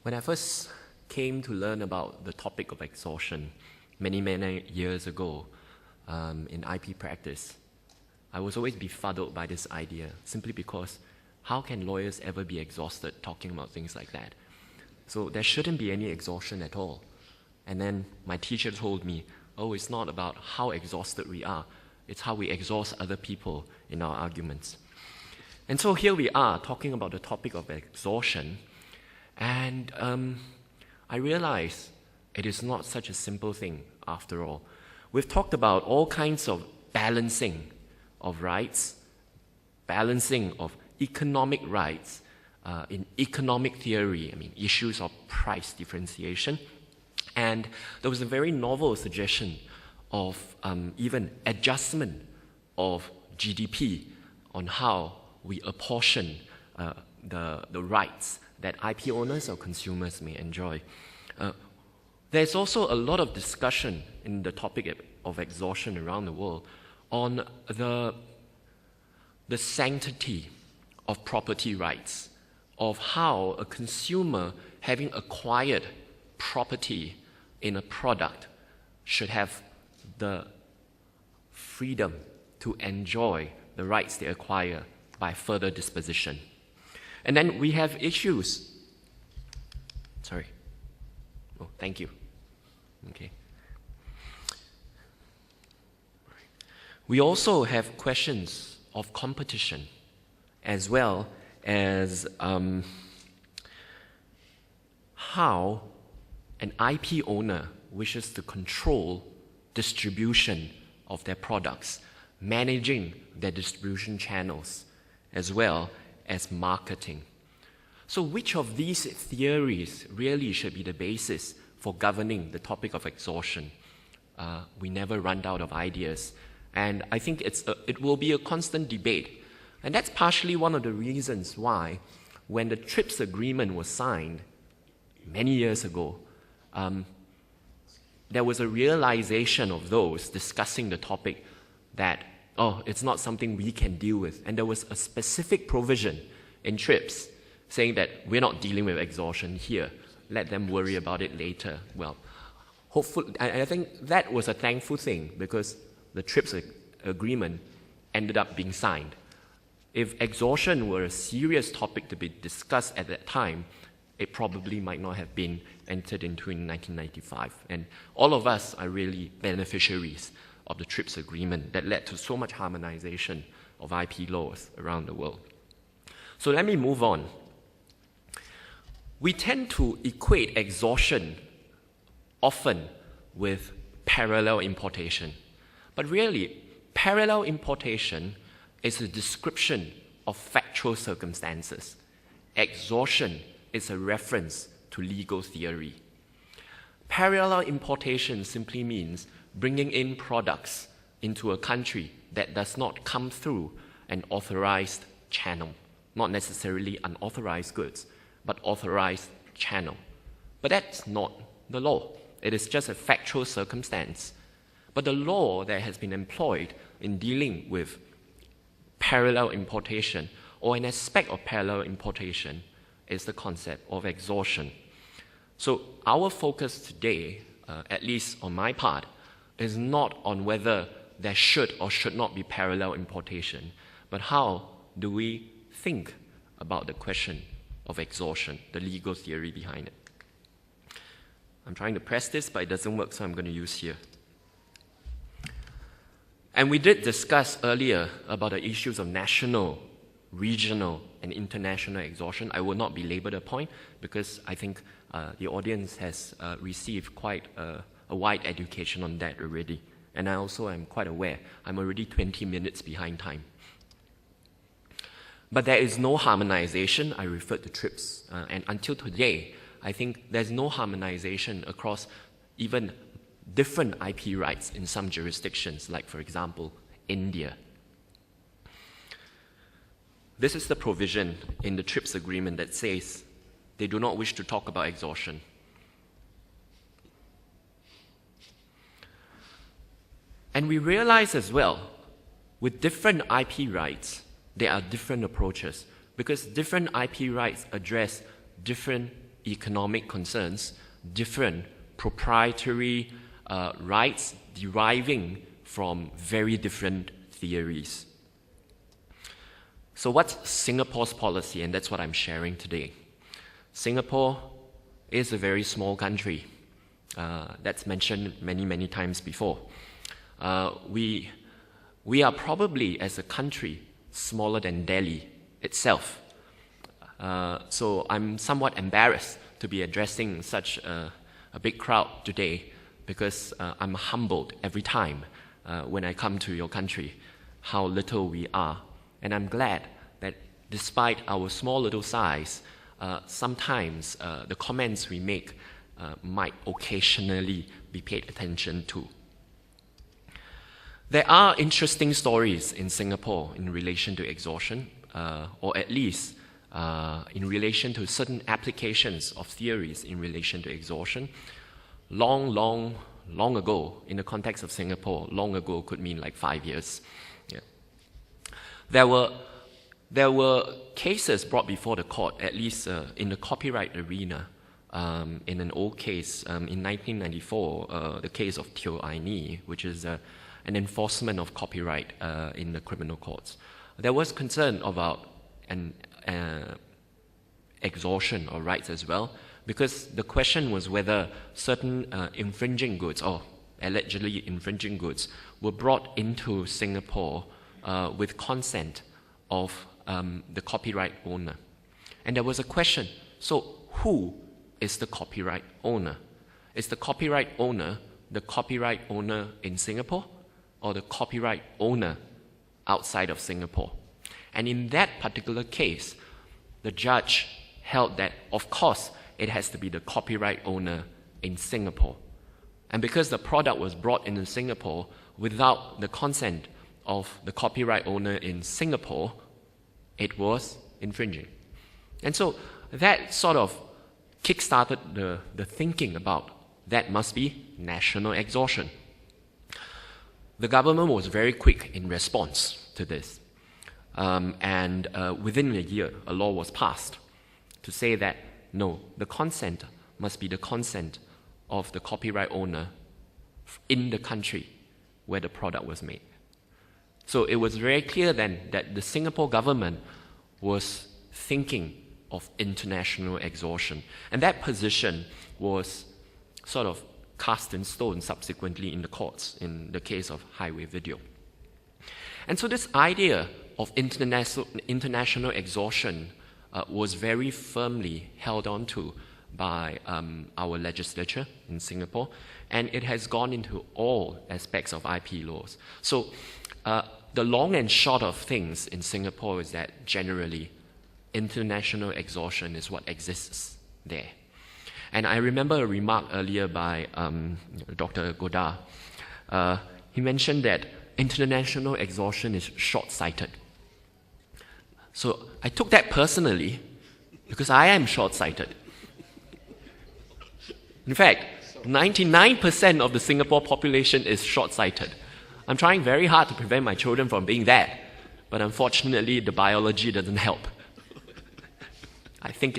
When I first came to learn about the topic of exhaustion many years ago in IP practice, I was always befuddled by this idea, simply because how can lawyers ever be exhausted talking about things like that? So there shouldn't be any exhaustion at all. And then my teacher told me, oh, it's not about how exhausted we are, it's how we exhaust other people in our arguments. And so here we are talking about the topic of exhaustion, and I realize it is not such a simple thing after all. We've talked about all kinds of balancing of rights, balancing of economic rights in economic theory, issues of price differentiation. And there was a very novel suggestion of even adjustment of GDP on how we apportion the rights that IP owners or consumers may enjoy. There's also a lot of discussion in the topic of exhaustion around the world on the sanctity of property rights, of how a consumer having acquired property in a product should have the freedom to enjoy the rights they acquire by further disposition. And then we have issues. Sorry. Oh, thank you. Okay. We also have questions of competition, as well as how an IP owner wishes to control distribution of their products, managing their distribution channels, as well as marketing. So which of these theories really should be the basis for governing the topic of exhaustion? We never run out of ideas, and I think it will be a constant debate. And that's partially one of the reasons why, when the TRIPS agreement was signed many years ago, there was a realization of those discussing the topic that, oh, it's not something we can deal with. And there was a specific provision in TRIPS saying that we're not dealing with exhaustion here. Let them worry about it later. Well, hopefully, I think that was a thankful thing, because the TRIPS agreement ended up being signed. If exhaustion were a serious topic to be discussed at that time, it probably might not have been entered into in 1995. And all of us are really beneficiaries of the TRIPS agreement that led to so much harmonization of IP laws around the world. So let me move on. We tend to equate exhaustion often with parallel importation. But really, parallel importation is a description of factual circumstances. Exhaustion is a reference to legal theory. Parallel importation simply means bringing in products into a country that does not come through an authorized channel, not necessarily unauthorized goods, but authorized channel. But that's not the law. It is just a factual circumstance. But the law that has been employed in dealing with parallel importation, or an aspect of parallel importation, is the concept of exhaustion. So our focus today, at least on my part, is not on whether there should or should not be parallel importation, but how do we think about the question of exhaustion, the legal theory behind it. I'm trying to press this, but it doesn't work, so I'm going to use here. And we did discuss earlier about the issues of national, regional, and international exhaustion. I will not belabor the point, because I think the audience has received quite a wide education on that already. And I also am quite aware I'm already 20 minutes behind time. But there is no harmonization. I referred to TRIPS, and until today, I think there's no harmonization across even different IP rights in some jurisdictions, like, for example, India. This is the provision in the TRIPS agreement that says they do not wish to talk about exhaustion. And we realize as well, with different IP rights, there are different approaches, because different IP rights address different economic concerns, different proprietary rights deriving from very different theories. So what's Singapore's policy? And that's what I'm sharing today. Singapore is a very small country. That's mentioned many, many times before. We are probably, as a country, smaller than Delhi itself. So I'm somewhat embarrassed to be addressing such a big crowd today, because I'm humbled every time when I come to your country, how little we are. And I'm glad that despite our small little size, sometimes the comments we make might occasionally be paid attention to. There are interesting stories in Singapore in relation to exhaustion, or at least in relation to certain applications of theories in relation to exhaustion. Long ago, in the context of Singapore, long ago could mean like 5 years. Yeah. There were cases brought before the court, at least in the copyright arena, in an old case in 1994, the case of Teo Ai Ni, which is an enforcement of copyright in the criminal courts. There was concern about an exhaustion of rights as well, because the question was whether certain infringing goods, or allegedly infringing goods, were brought into Singapore with consent of the copyright owner. And there was a question, so who is the copyright owner? Is the copyright owner in Singapore, or the copyright owner outside of Singapore? And in that particular case, the judge held that, of course, it has to be the copyright owner in Singapore. And because the product was brought into Singapore without the consent of the copyright owner in Singapore, it was infringing. And so that sort of kick-started the thinking about that must be national exhaustion. The government was very quick in response to this. And within a year, a law was passed to say that, no, the consent must be the consent of the copyright owner in the country where the product was made. So it was very clear then that the Singapore government was thinking of international exhaustion. And that position was sort of cast in stone subsequently in the courts, in the case of highway video. And so this idea of international exhaustion was very firmly held on to by our legislature in Singapore, and it has gone into all aspects of IP laws. So the long and short of things in Singapore is that generally international exhaustion is what exists there. And I remember a remark earlier by Dr. Godard. He mentioned that international exhaustion is short-sighted. So I took that personally because I am short-sighted. In fact, 99% of the Singapore population is short-sighted. I'm trying very hard to prevent my children from being that, but unfortunately the biology doesn't help. I think it's